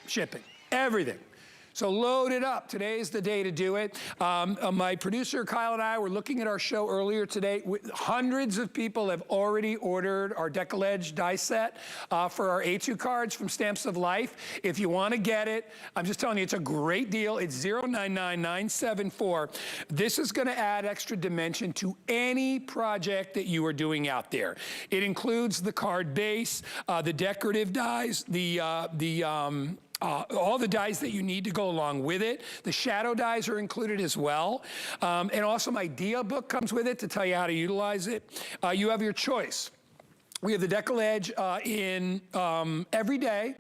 shipping, everything. So load it up. Today's the day to do it. My producer, Kyle, and I were looking at our show earlier today. Hundreds of people have already ordered our Deckle Edge die set for our A2 cards from Stamps of Life. If you want to get it, I'm just telling you, it's a great deal. It's 099974. This is going to add extra dimension to any project that you are doing out there. It includes the card base, the decorative dies, all the dies that you need to go along with it. The shadow dies are included as well. And also my idea book comes with it to tell you how to utilize it. You have your choice. We have the Deckle Edge in every day.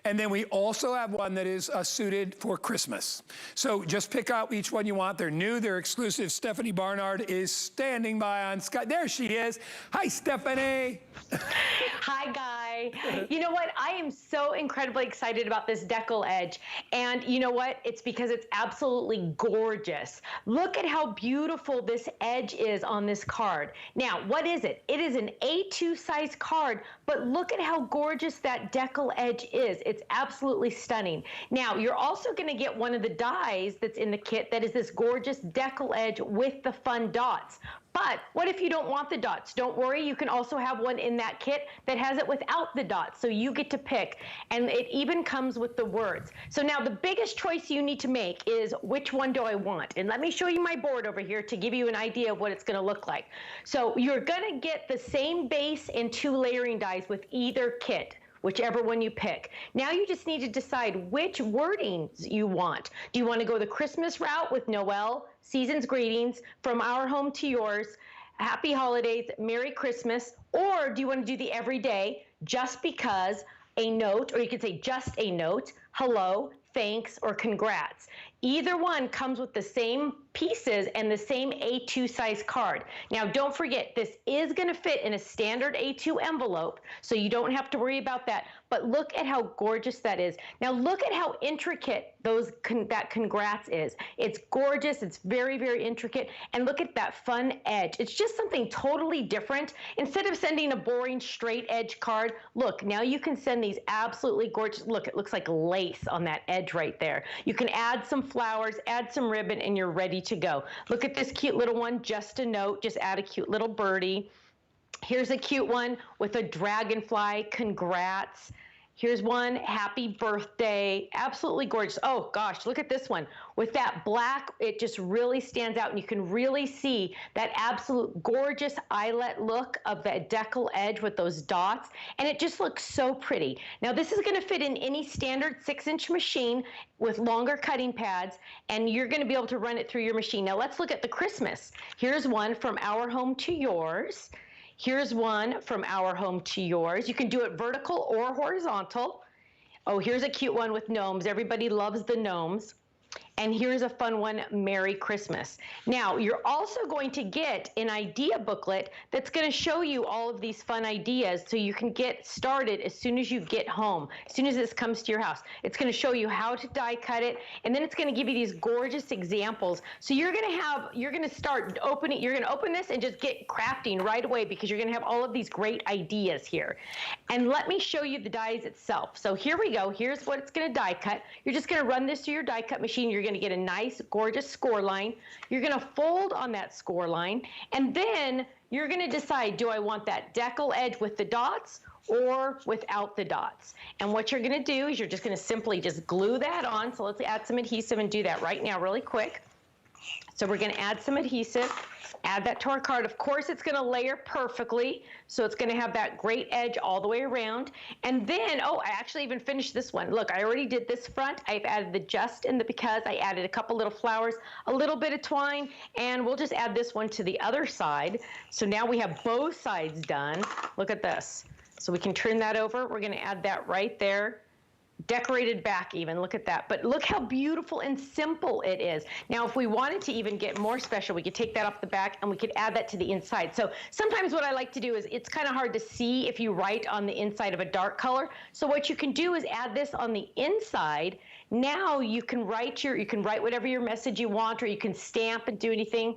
And then we also have one that is suited for Christmas. So just pick out each one you want. They're new, they're exclusive. Stephanie Barnard is standing by on Skype. There she is. Hi, Stephanie. Hi, Guy. You know what? I am so incredibly excited about this Deckle Edge. And you know what? It's because it's absolutely gorgeous. Look at how beautiful this edge is on this card. Now, what is it? It is an A2 size card, but look at how gorgeous that Deckle Edge is. It's absolutely stunning. Now, you're also going to get one of the dies that's in the kit that is this gorgeous Deckle Edge with the fun dots. But what if you don't want the dots? Don't worry, you can also have one in that kit that has it without the dots, so you get to pick. And it even comes with the words. So now the biggest choice you need to make is, which one do I want? And let me show you my board over here to give you an idea of what it's going to look like. So you're going to get the same base and 2 layering dies with either kit, whichever one you pick. Now you just need to decide which wordings you want. Do you want to go the Christmas route with Noel, Season's Greetings, From Our Home to Yours, Happy Holidays, Merry Christmas, or do you want to do the everyday, Just Because, a note, or you could say just a note, hello, thanks, or congrats. Either one comes with the same pieces and the same A2 size card. Now, don't forget, this is going to fit in a standard A2 envelope, so you don't have to worry about that. But look at how gorgeous that is. Now, look at how intricate that congrats is. It's gorgeous. It's very, very intricate. And look at that fun edge. It's just something totally different. Instead of sending a boring straight edge card, look, now you can send these absolutely gorgeous. Look, it looks like lace on that edge right there. You can add some flowers, add some ribbon, and you're ready to go. Look at this cute little one, just a note, just add a cute little birdie. Here's a cute one with a dragonfly, congrats. Here's one, happy birthday, absolutely gorgeous. Oh gosh, look at this one. With that black, it just really stands out and you can really see that absolute gorgeous eyelet look of that Deckle Edge with those dots. And it just looks so pretty. Now this is gonna fit in any standard 6-inch machine with longer cutting pads, and you're gonna be able to run it through your machine. Now let's look at the Christmas. Here's one, From Our Home to Yours. Here's one, From Our Home to Yours. You can do it vertical or horizontal. Oh, here's a cute one with gnomes. Everybody loves the gnomes. And here's a fun one, Merry Christmas. Now, you're also going to get an idea booklet that's going to show you all of these fun ideas so you can get started as soon as you get home, as soon as this comes to your house. It's going to show you how to die cut it, and then it's going to give you these gorgeous examples. So you're going to start opening, you're going to open this and just get crafting right away because you're going to have all of these great ideas here. And let me show you the dies itself. So here we go. Here's what it's going to die cut. You're just going to run this through your die cut machine. You're going to get a nice, gorgeous score line. You're going to fold on that score line, and then you're going to decide, do I want that Deckle Edge with the dots or without the dots? And what you're going to do is you're just going to simply just glue that on. So let's add some adhesive and do that right now really quick. So we're going to add some adhesive, add that to our card. Of course, it's going to layer perfectly, so it's going to have that great edge all the way around. And then, oh, I actually even finished this one. Look, I already did this front. I've added the just and the because. I added a couple little flowers, a little bit of twine, and we'll just add this one to the other side. So now we have both sides done. Look at this. So we can turn that over. We're going to add that right there. Decorated back even, look at that. But look how beautiful and simple it is. Now, if we wanted to even get more special, we could take that off the back and we could add that to the inside. So sometimes what I like to do is, it's kind of hard to see if you write on the inside of a dark color. So what you can do is add this on the inside. Now you can write whatever your message you want, or you can stamp and do anything.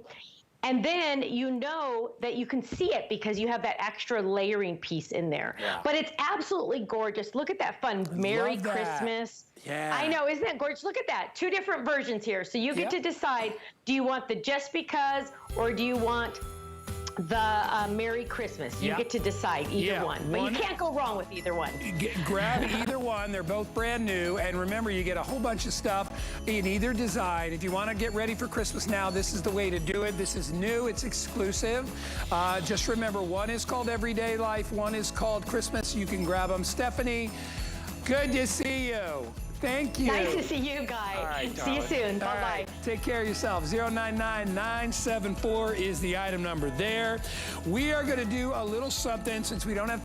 And then you know that you can see it because you have that extra layering piece in there. Yeah. But it's absolutely gorgeous. Look at that fun Merry Love that. Christmas. Yeah. I know, isn't that gorgeous? Look at that. 2 different versions here. So you get to decide, do you want the Just Because or do you want the Merry Christmas? You get to decide either one. But you can't go wrong with either one. Grab either one. They're both brand new. And remember, you get a whole bunch of stuff in either design. If you want to get ready for Christmas now, this is the way to do it. This is new. It's exclusive. Just remember, one is called Everyday Life. One is called Christmas. You can grab them. Stephanie, good to see you. Thank you. Nice to see you, Guy. All right, see you soon. Bye-bye. Right. Take care of yourself. 099974 is the item number there. We are going to do a little something since we don't have